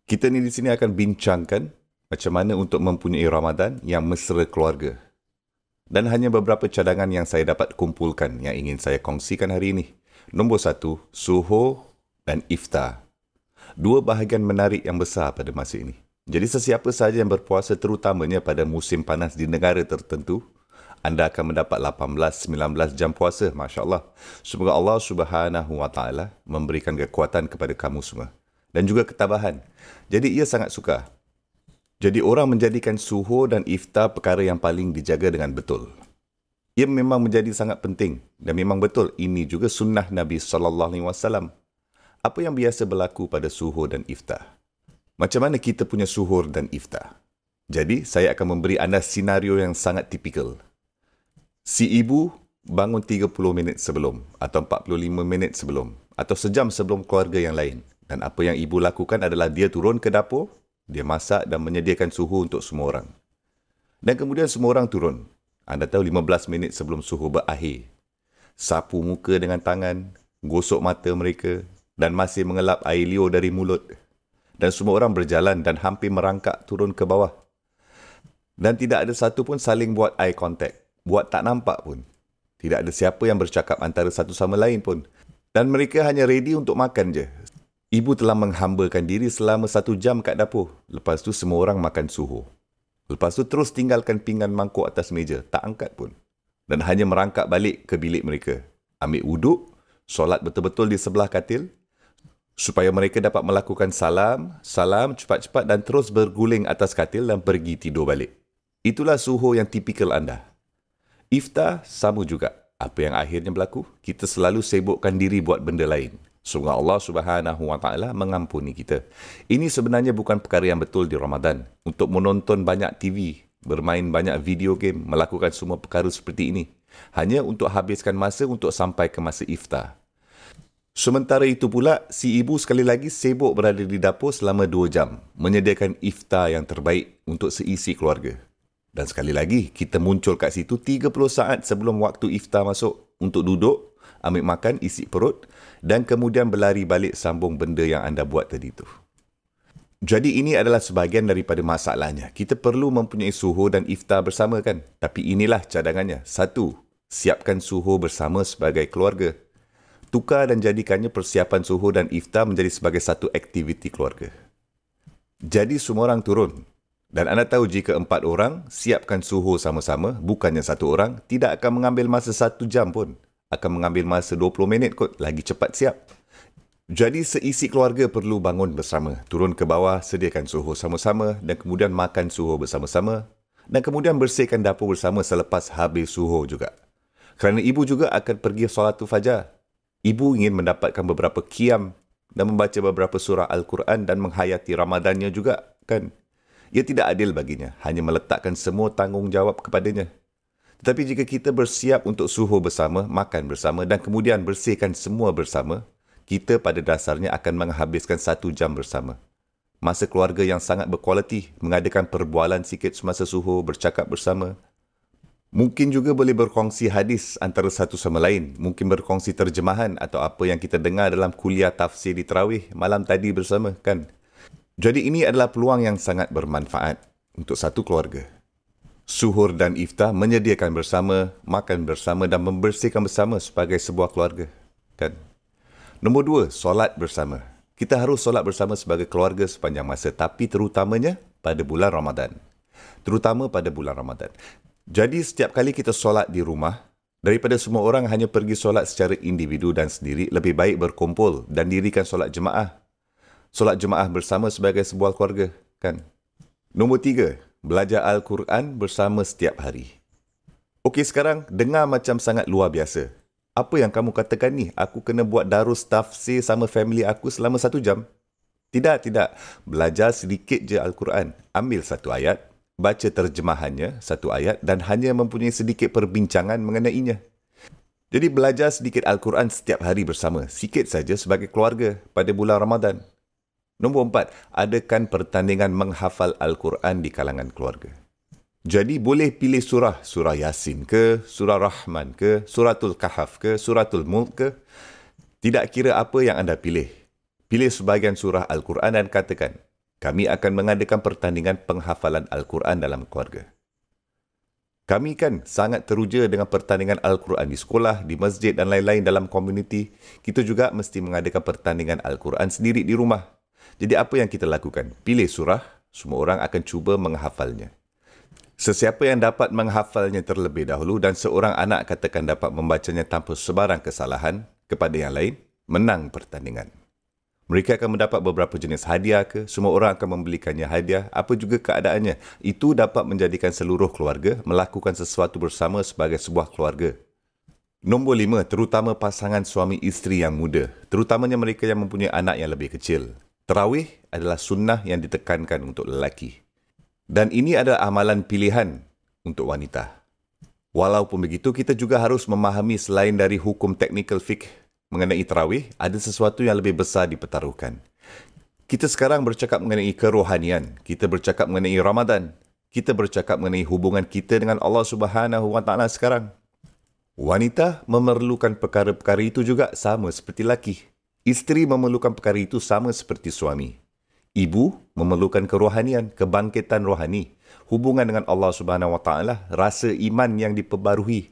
Kita ni di sini akan bincangkan macam mana untuk mempunyai Ramadan yang mesra keluarga. Dan hanya beberapa cadangan yang saya dapat kumpulkan yang ingin saya kongsikan hari ini. Nombor 1, suhur dan iftar. Dua bahagian menarik yang besar pada masa ini. Jadi sesiapa sahaja yang berpuasa terutamanya pada musim panas di negara tertentu, anda akan mendapat 18-19 jam puasa, Masya Allah. Semoga Allah Subhanahu Wa Taala memberikan kekuatan kepada kamu semua. Dan juga ketabahan. Jadi ia sangat suka. Jadi orang menjadikan suhur dan iftar perkara yang paling dijaga dengan betul. Ia memang menjadi sangat penting. Dan memang betul, ini juga sunnah Nabi SAW. Apa yang biasa berlaku pada suhur dan iftar? Macam mana kita punya suhur dan iftar? Jadi, saya akan memberi anda senario yang sangat tipikal. Si ibu bangun 30 minit sebelum, atau 45 minit sebelum, atau sejam sebelum keluarga yang lain. Dan apa yang ibu lakukan adalah dia turun ke dapur, dia masak dan menyediakan suhu untuk semua orang. Dan kemudian semua orang turun. Anda tahu 15 minit sebelum suhu berakhir. Sapu muka dengan tangan, gosok mata mereka, dan masih mengelap air liur dari mulut. Dan semua orang berjalan dan hampir merangkak turun ke bawah. Dan tidak ada satu pun saling buat eye contact. Buat tak nampak pun. Tidak ada siapa yang bercakap antara satu sama lain pun. Dan mereka hanya ready untuk makan je. Ibu telah menghambakan diri selama 1 jam kat dapur. Lepas tu semua orang makan suhur. Lepas tu terus tinggalkan pinggan mangkuk atas meja. Tak angkat pun. Dan hanya merangkak balik ke bilik mereka. Ambil wuduk, solat betul-betul di sebelah katil. Supaya mereka dapat melakukan salam cepat-cepat dan terus berguling atas katil dan pergi tidur balik. Itulah suhur yang tipikal anda. Iftar sama juga. Apa yang akhirnya berlaku? Kita selalu sibukkan diri buat benda lain. Semoga Allah Subhanahu Wa Taala mengampuni kita. Ini sebenarnya bukan perkara yang betul di Ramadan. Untuk menonton banyak TV, bermain banyak video game, melakukan semua perkara seperti ini. Hanya untuk habiskan masa untuk sampai ke masa iftar. Sementara itu pula, si ibu sekali lagi sibuk berada di dapur selama 2 jam. Menyediakan iftar yang terbaik untuk seisi keluarga. Dan sekali lagi, kita muncul kat situ 30 saat sebelum waktu iftar masuk. Untuk duduk, ambil makan, isi perut. Dan kemudian berlari balik sambung benda yang anda buat tadi tu. Jadi ini adalah sebahagian daripada masalahnya. Kita perlu mempunyai suhur dan iftar bersama kan. Tapi inilah cadangannya. 1. Siapkan suhur bersama sebagai keluarga. Tukar dan jadikannya persiapan suhur dan iftar menjadi sebagai satu aktiviti keluarga. Jadi semua orang turun. Dan anda tahu jika 4 orang siapkan suhur sama-sama, bukannya 1 orang, tidak akan mengambil masa 1 jam pun. Akan mengambil masa 20 minit kot, lagi cepat siap. Jadi seisi keluarga perlu bangun bersama. Turun ke bawah, sediakan suhur sama-sama dan kemudian makan suhur bersama-sama. Dan kemudian bersihkan dapur bersama selepas habis suhur juga. Kerana ibu juga akan pergi solatul fajar. Ibu ingin mendapatkan beberapa qiyam dan membaca beberapa surah Al-Quran dan menghayati Ramadannya juga, kan? Ia tidak adil baginya, hanya meletakkan semua tanggungjawab kepadanya. Tetapi jika kita bersiap untuk suhur bersama, makan bersama dan kemudian bersihkan semua bersama, kita pada dasarnya akan menghabiskan 1 jam bersama. Masa keluarga yang sangat berkualiti, mengadakan perbualan sikit semasa suhur, bercakap bersama. Mungkin juga boleh berkongsi hadis antara satu sama lain. Mungkin berkongsi terjemahan atau apa yang kita dengar dalam kuliah tafsir di Tarawih malam tadi bersama, kan? Jadi ini adalah peluang yang sangat bermanfaat untuk satu keluarga. Suhur dan iftar menyediakan bersama, makan bersama dan membersihkan bersama sebagai sebuah keluarga, kan? Nombor 2, solat bersama. Kita harus solat bersama sebagai keluarga sepanjang masa, tapi terutamanya pada bulan Ramadan. Terutama pada bulan Ramadan. Jadi setiap kali kita solat di rumah, daripada semua orang hanya pergi solat secara individu dan sendiri, lebih baik berkumpul dan dirikan solat jemaah. Solat jemaah bersama sebagai sebuah keluarga, kan? Nombor 3, belajar Al-Quran bersama setiap hari. Okey, sekarang dengar macam sangat luar biasa. Apa yang kamu katakan ni? Aku kena buat darus tafsir sama family aku selama 1 jam? Tidak. Belajar sedikit je Al-Quran. Ambil 1 ayat. Baca terjemahannya, 1 ayat dan hanya mempunyai sedikit perbincangan mengenainya. Jadi belajar sedikit Al-Quran setiap hari bersama, sikit saja sebagai keluarga pada bulan Ramadan. Nombor 4, adakan pertandingan menghafal Al-Quran di kalangan keluarga. Jadi boleh pilih surah Yasin ke, surah Rahman ke, suratul Kahf ke, suratul Mulk ke. Tidak kira apa yang anda pilih. Pilih sebahagian surah Al-Quran dan katakan, Kami akan mengadakan pertandingan penghafalan Al-Quran dalam keluarga. Kami kan sangat teruja dengan pertandingan Al-Quran di sekolah, di masjid dan lain-lain dalam komuniti. Kita juga mesti mengadakan pertandingan Al-Quran sendiri di rumah. Jadi apa yang kita lakukan? Pilih surah, semua orang akan cuba menghafalnya. Sesiapa yang dapat menghafalnya terlebih dahulu dan seorang anak katakan dapat membacanya tanpa sebarang kesalahan kepada yang lain, menang pertandingan. Mereka akan mendapat beberapa jenis hadiah ke, semua orang akan membelikannya hadiah, apa juga keadaannya. Itu dapat menjadikan seluruh keluarga melakukan sesuatu bersama sebagai sebuah keluarga. Nombor 5, terutama pasangan suami isteri yang muda, terutamanya mereka yang mempunyai anak yang lebih kecil. Tarawih adalah sunnah yang ditekankan untuk lelaki. Dan ini adalah amalan pilihan untuk wanita. Walaupun begitu, kita juga harus memahami selain dari hukum teknikal fiqh mengenai tarawih, ada sesuatu yang lebih besar dipertaruhkan. Kita sekarang bercakap mengenai kerohanian, kita bercakap mengenai Ramadan, kita bercakap mengenai hubungan kita dengan Allah Subhanahu Wa Taala sekarang. Wanita memerlukan perkara-perkara itu juga sama seperti lelaki. Isteri memerlukan perkara itu sama seperti suami. Ibu memerlukan kerohanian, kebangkitan rohani, hubungan dengan Allah Subhanahu Wa Taala, rasa iman yang diperbarui.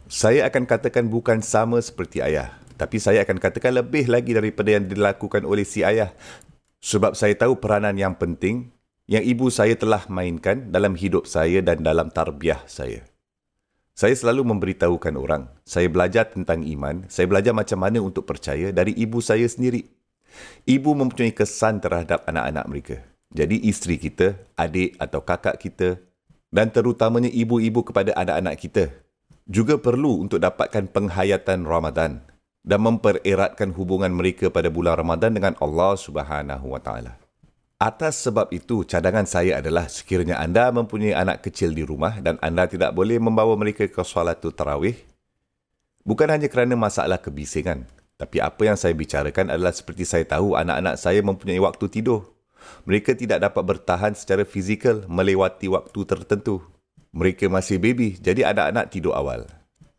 Saya akan katakan bukan sama seperti ayah. Tapi saya akan katakan lebih lagi daripada yang dilakukan oleh si ayah. Sebab saya tahu peranan yang penting yang ibu saya telah mainkan dalam hidup saya dan dalam tarbiyah saya. Saya selalu memberitahukan orang, saya belajar tentang iman, saya belajar macam mana untuk percaya dari ibu saya sendiri. Ibu mempunyai kesan terhadap anak-anak mereka. Jadi isteri kita, adik atau kakak kita dan terutamanya ibu-ibu kepada anak-anak kita juga perlu untuk dapatkan penghayatan Ramadan dan mempereratkan hubungan mereka pada bulan Ramadan dengan Allah Subhanahu Wa Taala. Atas sebab itu, cadangan saya adalah sekiranya anda mempunyai anak kecil di rumah dan anda tidak boleh membawa mereka ke solatul tarawih, bukan hanya kerana masalah kebisingan, tapi apa yang saya bicarakan adalah seperti saya tahu anak-anak saya mempunyai waktu tidur. Mereka tidak dapat bertahan secara fizikal melewati waktu tertentu. Mereka masih baby, jadi anak-anak tidur awal.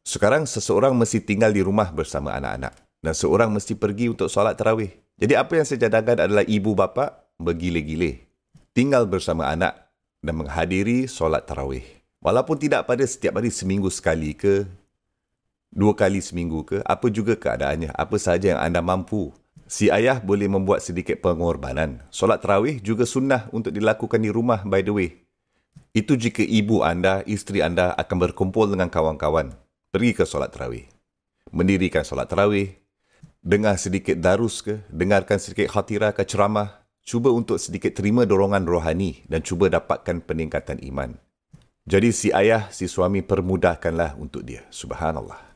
Sekarang seseorang mesti tinggal di rumah bersama anak-anak dan seorang mesti pergi untuk solat tarawih. Jadi apa yang saya cadangkan adalah ibu bapa bergile-gile tinggal bersama anak dan menghadiri solat tarawih. Walaupun tidak pada setiap hari, seminggu sekali ke, 2 kali seminggu ke, apa juga keadaannya, apa sahaja yang anda mampu. Si ayah boleh membuat sedikit pengorbanan. Solat tarawih juga sunnah untuk dilakukan di rumah, by the way. Itu jika ibu anda, isteri anda akan berkumpul dengan kawan-kawan. Pergi ke solat tarawih. Mendirikan solat tarawih. Dengar sedikit darus ke, dengarkan sedikit khatirah ke ceramah. Cuba untuk sedikit terima dorongan rohani dan cuba dapatkan peningkatan iman. Jadi si ayah, si suami permudahkanlah untuk dia. Subhanallah.